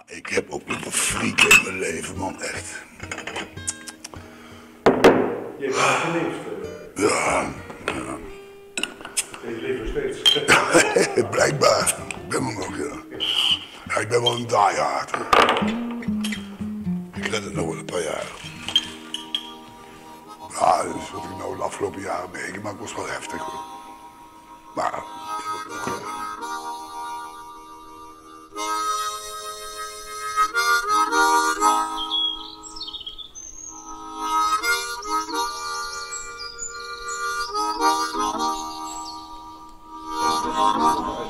Ik heb ook nog een freak in mijn leven, man, echt. Je hebt wel geleefd. Ja. Je leeft nog steeds. Blijkbaar. Ik ben er nog, ja. Ja, ik ben wel een diehard. Ik red het nog wel een paar jaar. Ja, dus wat ik nou de afgelopen jaren meegemaakt was wel heftig, hoor. Maar...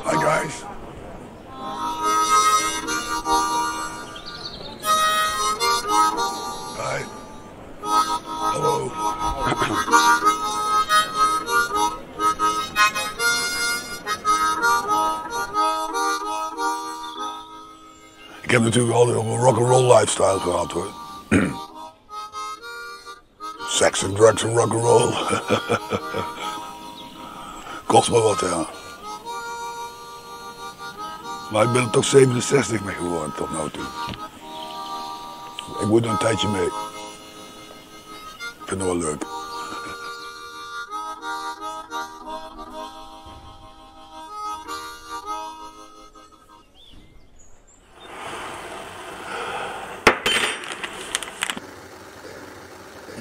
Hi guys. Hi. Hallo. Ik heb natuurlijk altijd een rock'n'roll lifestyle gehad, hoor. Sex and drugs en rock'n'roll. Kost me wat, ja. Maar ik ben er toch 67 mee geworden tot nu toe. Ik moet er een tijdje mee. Ik vind het wel leuk.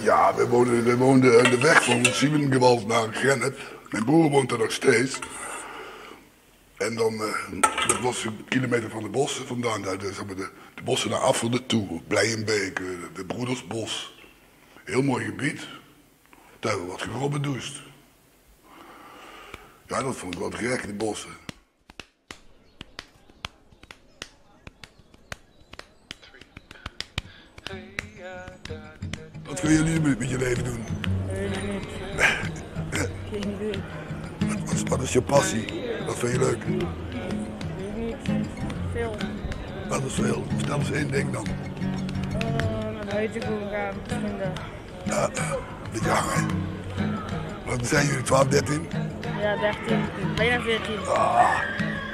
Ja, we woonden de weg van Siemengewald naar Gennep. Mijn broer woont er nog steeds. En dan, dat was een kilometer van de bossen vandaan. De bossen naar Affelden toe. Blijenbeek, de Broedersbos. Heel mooi gebied. Daar hebben we wat gerobbedoest. Ja, dat vond ik wel te gek, die bossen. Wat kun je nu met je leven doen? Wat is je passie? Wat vind je leuk? Veel. Wat is veel? Vertel eens één ding dan. Naar buiten gaan, vrienden. Ja, dit jaar, hè? Wat zijn jullie, 12, 13? Ja, 13, bijna 14. Ah,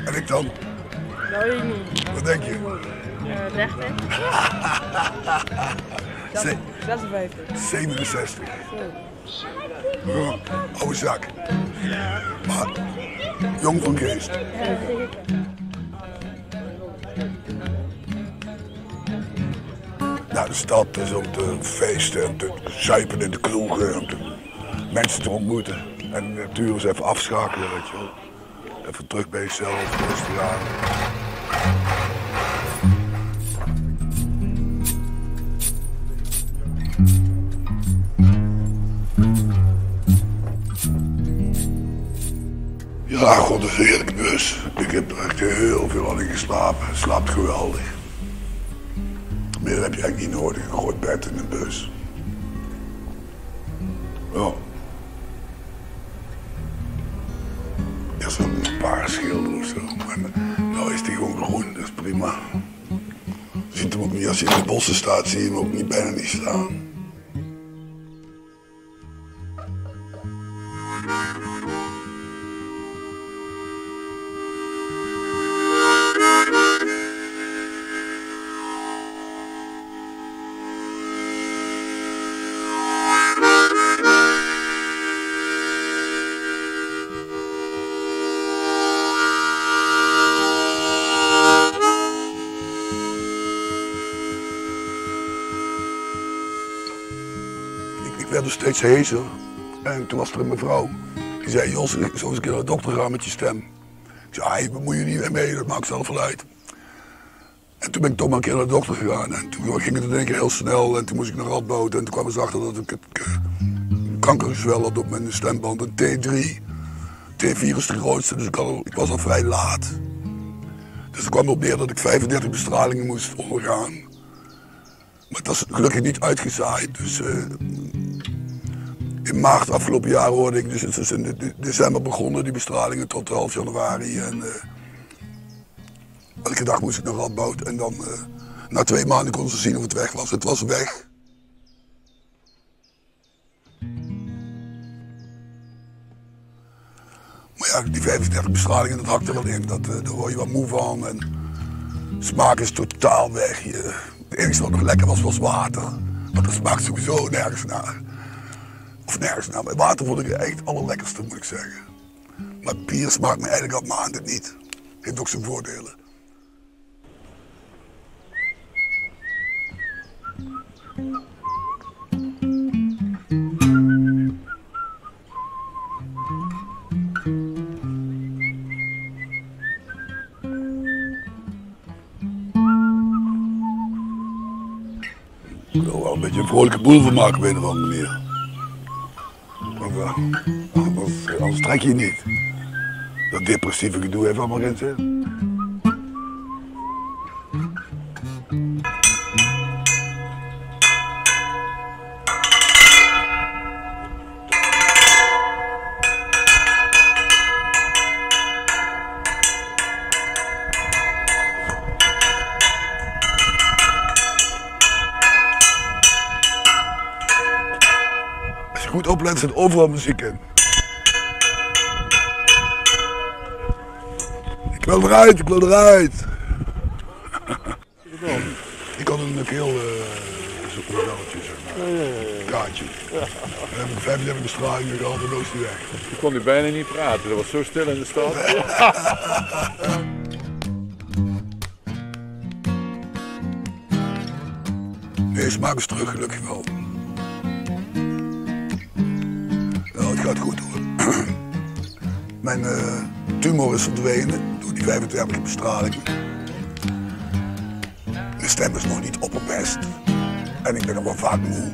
en ik dan? Dat weet ik niet. Wat denk je? 30. 56. 67. Ja, oude zak. Maar jong van geest. Ja, zeker. Nou, de stad is om te feesten, om te zuipen in de kroegen, om mensen te ontmoeten. En de natuur is even afschakelen, weet je wel. Even terug bij jezelf, rustig aan. Ja, god, dat is een heerlijke bus. Ik heb er echt heel veel aan geslapen. Het slaapt geweldig. Meer heb je eigenlijk niet nodig. Een groot bed in een bus. Ja. Eerst een paar schilderen of zo. En nou is die gewoon groen, dat is prima. Je ziet hem ook niet, als je in de bossen staat, zie je hem ook niet, bijna niet staan. Ik werd dus steeds hezer. En toen was er een mevrouw. Die zei, Jos, ik zou eens een keer naar de dokter gaan met je stem. Ik zei, hey, bemoei je niet mee, dat maakt zelf wel uit. En toen ben ik toch maar een keer naar de dokter gegaan. En toen ging het in één keer heel snel. En toen moest ik naar Radboud. En toen kwam ze achter dat ik het kankergezwel had op mijn stemband. Een T3. T4 is de grootste, dus ik was al vrij laat. Dus er kwam op neer dat ik 35 bestralingen moest ondergaan. Maar dat is gelukkig niet uitgezaaid. Dus in maart afgelopen jaar hoorde ik, dus het is in december begonnen, die bestralingen tot half januari. En elke dag moest ik naar Radboud. En dan na 2 maanden konden ze zien of het weg was. Het was weg. Maar ja, die 35 bestralingen, dat hakte wel in. Daar word je wel moe van. En Smaak is totaal weg hier. Het enige wat nog lekker was, was water. Want dat smaakt sowieso nergens naar. Of nergens naar. Maar water vond ik echt het allerlekkerste, moet ik zeggen. Maar bier smaakt me eigenlijk al maanden niet. Heeft ook zijn voordelen. Ik wil wel een beetje een vrolijke boel van maken op een of andere manier. Want anders trek je niet. Dat depressieve gedoe heeft allemaal geen zin. Als je goed oplet, zit overal muziek in. Ik wil eruit, ik wil eruit. Ik had een keel zo'n modelletje, zeg maar. Kaartje. Dan heb ik 35 bestralingen gehad en dan is die weg. Ik kon nu bijna niet praten, dat was zo stil in de stad. Nee, smaak is terug, gelukkig wel. Nou, het gaat goed hoor. Mijn tumor is verdwenen door die 35 bestraling. De stem is nog niet opperbest. En ik ben nog wel vaak moe.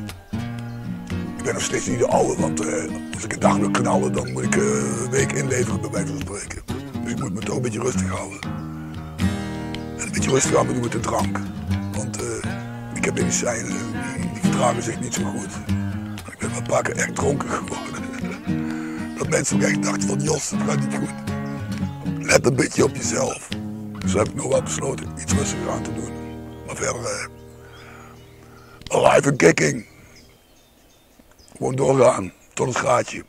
Ik ben nog steeds niet de oude, want als ik een dag wil knallen, dan moet ik een week inleveren bij wijze van spreken. Dus ik moet me toch een beetje rustig houden. En een beetje rustig houden doen met de drank. Want ik heb medicijnen, die verdragen zich niet zo goed. Ik ben wel een paar keer echt dronken geworden. Dat mensen ook echt dachten van Jos, het gaat niet goed. Let een beetje op jezelf. Dus heb ik nog wel besloten iets rustiger aan te doen. Maar verder, alive and kicking. Gewoon doorgaan, tot het gaatje.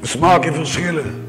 De smaak in verschillen.